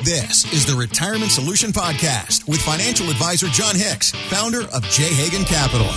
This is the Retirement Solution Podcast with financial advisor John Hicks, founder of J. Hagan Capital.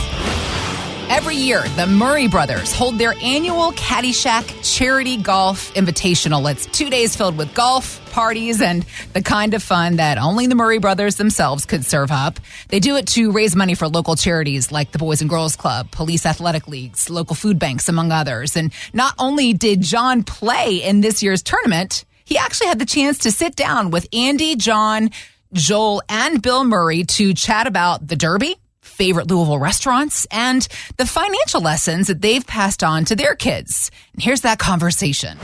Every year, the Murray brothers hold their annual Caddyshack Charity Golf Invitational. It's 2 days filled with golf, parties, and the kind of fun that only the Murray brothers themselves could serve up. They do it to raise money for local charities like the Boys and Girls Club, police athletic leagues, local food banks, among others. And not only did John play in this year's tournament, he actually had the chance to sit down with Andy, John, Joel, and Bill Murray to chat about the Derby, favorite Louisville restaurants, and the financial lessons that they've passed on to their kids. And here's that conversation.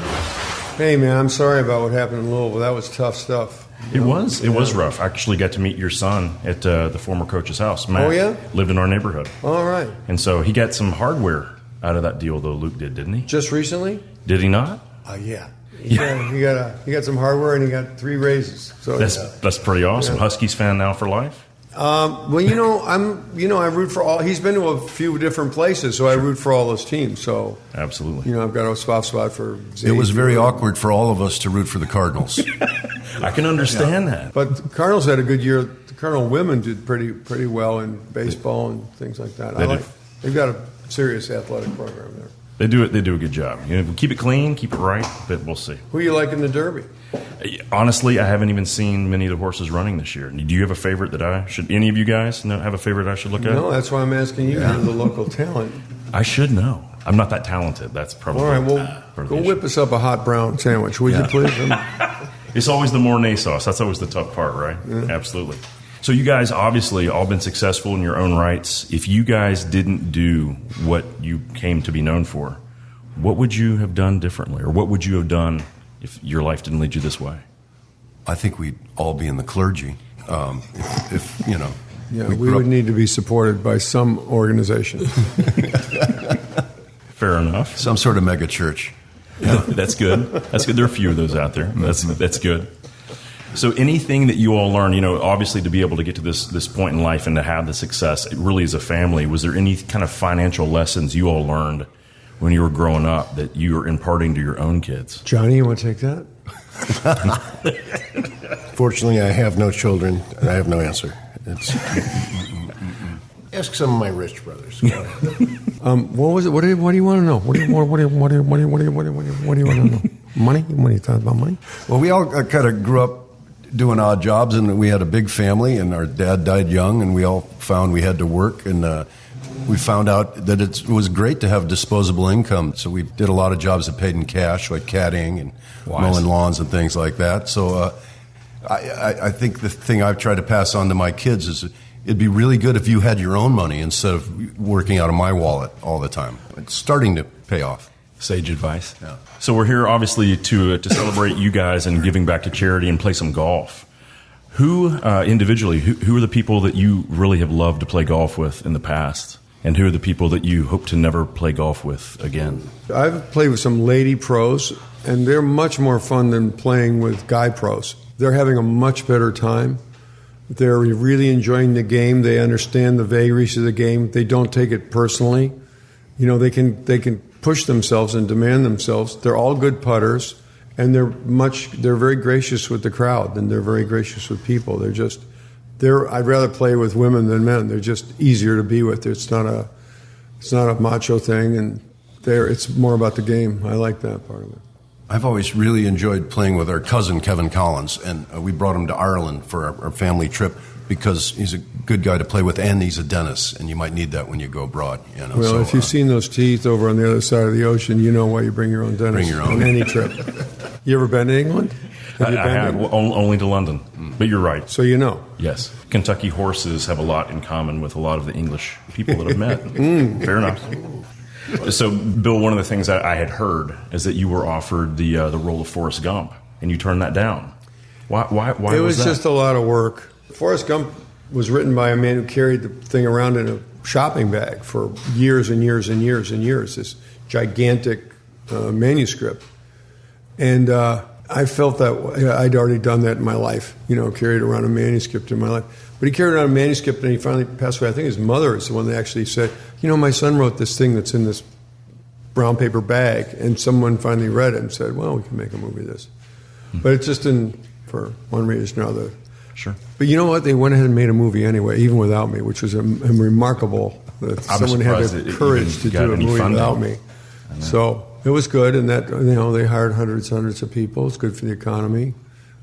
Hey, man, I'm sorry about what happened in Louisville. That was tough stuff. It was rough. I actually got to meet your son at the former coach's house. Matt. Oh, yeah? Lived in our neighborhood. All right. And so he got some hardware out of that deal, though, Luke didn't he? Just recently? Did he not? Yeah. He got some hardware and he got 3 raises. So that's pretty awesome. Yeah. Huskies fan now for life? Well, I root for all. He's been to a few different places, so I root for all those teams. So absolutely, I've got a soft spot for. It was very awkward for all of us to root for the Cardinals. I can understand that. But the Cardinals had a good year. The Cardinal women did pretty well in baseball and things like that. They've got a serious athletic program there. They do a good job. Keep it clean, keep it right, but we'll see. Who you like in the Derby? Honestly, I haven't even seen many of the horses running this year. Do you have a favorite that I should? Any of you guys have a favorite I should look at? No, that's why I'm asking you. You're the local talent. I should know. I'm not that talented. That's probably all right. Well, go whip us up a hot brown sandwich, would you please? It's always the Mornay sauce. That's always the tough part, right? Yeah. Absolutely. So you guys obviously all been successful in your own rights. If you guys didn't do what you came to be known for, what would you have done differently? Or what would you have done if your life didn't lead you this way? I think we'd all be in the clergy. If we would need to be supported by some organization. Fair enough. Some sort of mega church. Yeah. That's good. That's good. There are a few of those out there. That's good. So anything that you all learned, obviously to be able to get to this point in life and to have the success, really as a family, was there any kind of financial lessons you all learned when you were growing up that you were imparting to your own kids? Johnny, you want to take that? Fortunately, I have no children, and I have no answer. Ask some of my rich brothers. What was it? What do you want to know? What do you want to know? Money? What are you talking about, money? Well, we all kind of grew up doing odd jobs, and we had a big family, and our dad died young, and we all found we had to work, and we found out that it was great to have disposable income. So we did a lot of jobs that paid in cash, like caddying and mowing lawns and things like that. So I think the thing I've tried to pass on to my kids is it'd be really good if you had your own money instead of working out of my wallet all the time. It's starting to pay off. Sage advice. Yeah. So we're here obviously to celebrate you guys and giving back to charity and play some golf. Who individually, who are the people that you really have loved to play golf with in the past? And who are the people that you hope to never play golf with again? I've played with some lady pros, and they're much more fun than playing with guy pros. They're having a much better time. They're really enjoying the game. They understand the vagaries of the game. They don't take it personally. They can push themselves and demand themselves. They're all good putters, and they're very gracious with the crowd, and they're very gracious with people. I'd rather play with women than men. They're just easier to be with. It's not a macho thing, and it's more about the game. I like that part of it. I've always really enjoyed playing with our cousin, Kevin Collins, and we brought him to Ireland for our family trip because he's a good guy to play with, and he's a dentist, and you might need that when you go abroad. Well, if you've seen those teeth over on the other side of the ocean, you know why you bring your own dentist Bring your own. on any trip. You ever been to England? I have. Only to London. But you're right. So you know. Yes. Kentucky horses have a lot in common with a lot of the English people that I've met. Fair enough. So, Bill, one of the things I had heard is that you were offered the role of Forrest Gump, and you turned that down. Why was that? It was just a lot of work. Forrest Gump was written by a man who carried the thing around in a shopping bag for years and years and years and years, this gigantic manuscript. And I felt that I'd already done that in my life, carried around a manuscript in my life. But he carried around a manuscript and he finally passed away. I think his mother is the one that actually said, my son wrote this thing that's in this brown paper bag. And someone finally read it and said, well, we can make a movie of this. But it just didn't for one reason or another. Sure. But you know what? They went ahead and made a movie anyway, even without me, which was a remarkable that someone had the courage to do a movie without me. So it was good, and that they hired hundreds of people. It's good for the economy,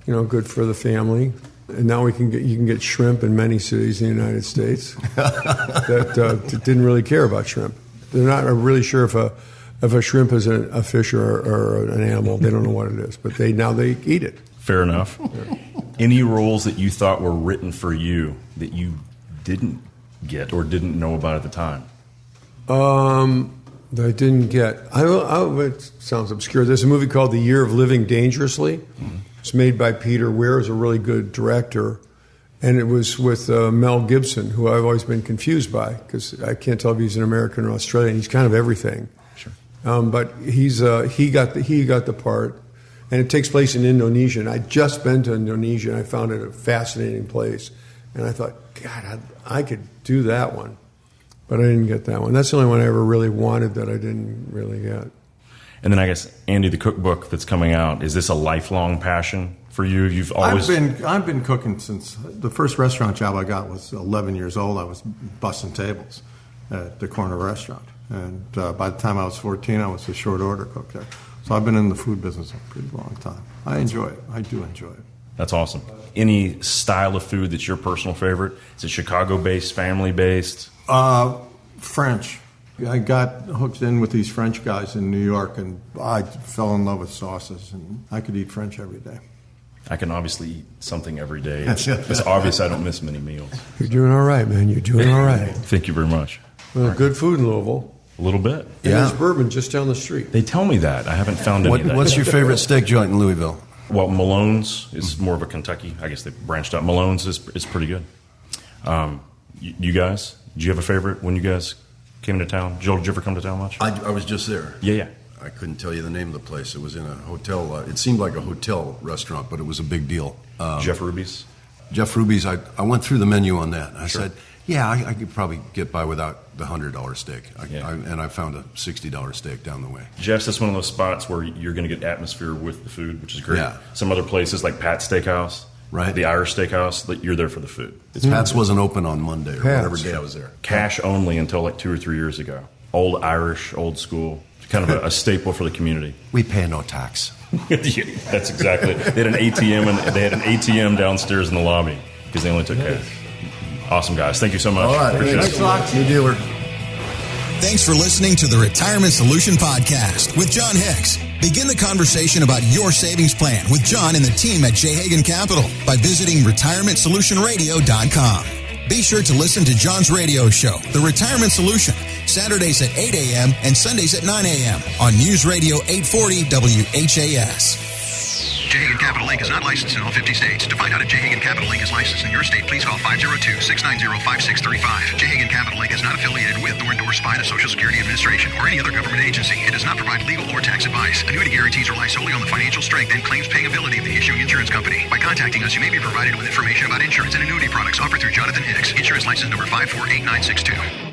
good for the family. And now you can get shrimp in many cities in the United States that didn't really care about shrimp. They're not really sure if a shrimp is a fish or an animal. They don't know what it is, but now they eat it. Fair enough. Yeah. Any roles that you thought were written for you that you didn't get or didn't know about at the time? That I didn't get. It sounds obscure. There's a movie called The Year of Living Dangerously. Mm-hmm. It's made by Peter Weir, who's a really good director. And it was with Mel Gibson, who I've always been confused by, because I can't tell if he's an American or Australian. He's kind of everything. Sure. But he got the part. And it takes place in Indonesia. And I'd just been to Indonesia, and I found it a fascinating place. And I thought, God, I could do that one. But I didn't get that one. That's the only one I ever really wanted that I didn't really get. And then I guess, Andy, the cookbook that's coming out, is this a lifelong passion for you? You've always... I've been cooking since the first restaurant job I got was 11 years old. I was bussing tables at the corner restaurant. And by the time I was 14, I was a short order cook there. So I've been in the food business a pretty long time. I enjoy it. I do enjoy it. That's awesome. Any style of food that's your personal favorite? Is it Chicago-based, family-based? French. I got hooked in with these French guys in New York, and I fell in love with sauces, and I could eat French every day. I can obviously eat something every day. It's obvious I don't miss many meals. You're doing all right, man. You're doing all right. Thank you very much. Well, good food in Louisville. A little bit. And there's bourbon just down the street. They tell me that. I haven't found any of that. What's your favorite steak joint in Louisville? Well, Malone's is more of a Kentucky. I guess they branched out. Malone's is pretty good. You guys, did you have a favorite when you guys came to town? Joel, did you ever come to town much? I was just there. Yeah. I couldn't tell you the name of the place. It was in a hotel. It seemed like a hotel restaurant, but it was a big deal. Jeff Ruby's? Jeff Ruby's. I went through the menu on that. I said, I could probably get by without the $100 steak. And I found a $60 steak down the way. Jeff's is one of those spots where you're going to get atmosphere with the food, which is great. Yeah. Some other places like Pat's Steakhouse, right? The Irish Steakhouse, you're there for the food. Pat's wasn't open on Monday or whatever day I was there. Cash only until like 2 or 3 years ago. Old Irish, old school. Kind of a staple for the community. We pay no tax. Yeah, that's exactly it. They had an ATM downstairs in the lobby because they only took cash. Awesome, guys. Thank you so much. All right. Thanks a lot. New dealer. Thanks for listening to the Retirement Solution Podcast with John Hicks. Begin the conversation about your savings plan with John and the team at J. Hagan Capital by visiting retirementsolutionradio.com. Be sure to listen to John's radio show, The Retirement Solution, Saturdays at 8 a.m. and Sundays at 9 a.m. on News Radio 840 WHAS. J. Hagan Capital Inc. is not licensed in all 50 states. To find out if J. Hagan Capital Inc. is licensed in your state, please call 502-690-5635. J. Hagan Capital Inc. is not affiliated with nor endorsed by the Social Security Administration or any other government agency. It does not provide legal or tax advice. Annuity guarantees rely solely on the financial strength and claims paying ability of the issuing insurance company. By contacting us, you may be provided with information about insurance and annuity products offered through Jonathan Hicks, insurance license number 548962.